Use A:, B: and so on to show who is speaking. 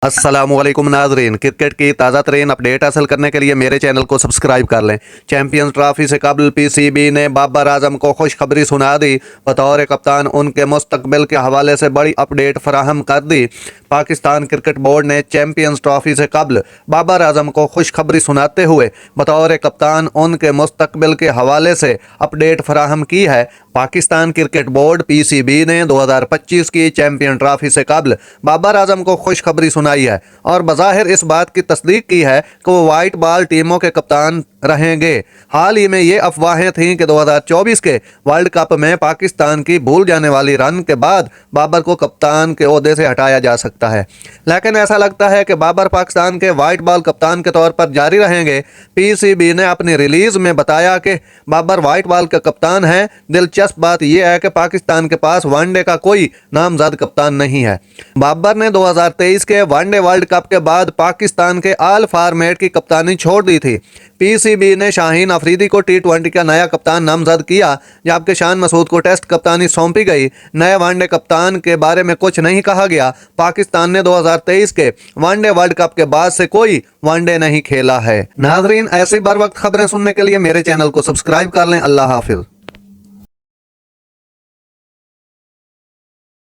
A: अस्सलामुअलैकुम नाजरीन, क्रिकेट की ताज़ा तरीन अपडेट हासिल करने के लिए मेरे चैनल को सब्सक्राइब कर लें। चैंपियंस ट्रॉफी से कबल पीसीबी ने बाबर आजम को खुशखबरी सुना दी। बतौर कप्तान उनके मुस्तकबिल के हवाले से बड़ी अपडेट फराहम कर दी। पाकिस्तान क्रिकेट बोर्ड ने चैंपियंस ट्रॉफी से कबल बाबर आजम को खुशखबरी सुनाते हुए बतौर कप्तान उनके मुस्तकबिल के हवाले से अपडेट फराहम की है। पाकिस्तान क्रिकेट बोर्ड पीसीबी ने 2025 की चैंपियन ट्रॉफी से कबल बाबर आजम को खुशखबरी सुनाई है और बज़ाहिर इस बात की तस्दीक की है कि वो वाइट बॉल टीमों के कप्तान रहेंगे। हाल ही में ये अफवाहें थीं कि 2024 के वर्ल्ड कप में पाकिस्तान की भूल जाने वाली रन के बाद बाबर को कप्तान के ओहदे से हटाया जा सकता है, लेकिन ऐसा लगता है कि बाबर पाकिस्तान के वाइट बॉल कप्तान के तौर पर जारी रहेंगे। पीसीबी ने अपनी रिलीज में बताया कि बाबर वाइट बॉल के कप्तान हैं। दिलचस्प बात यह है कि पाकिस्तान के पास वनडे का कोई नामजद कप्तान नहीं है। बाबर ने 2023 के वनडे वर्ल्ड कप के बाद पाकिस्तान के ऑल फॉर्मेट की कप्तानी छोड़ दी थी। पीसीबी ने शाहीन अफरीदी को टी20 का नया कप्तान नामजद किया, जबकि शान मसूद को टेस्ट कप्तानी सौंपी गई। नए वनडे कप्तान के बारे में कुछ नहीं कहा गया। पाकिस्तान ने 2023 के वनडे वर्ल्ड कप के बाद से कोई वनडे नहीं खेला है। नाजरीन, ऐसी बर वक्त खबरें सुनने के लिए मेरे चैनल को सब्सक्राइब कर लें। अल्लाह हाफिज।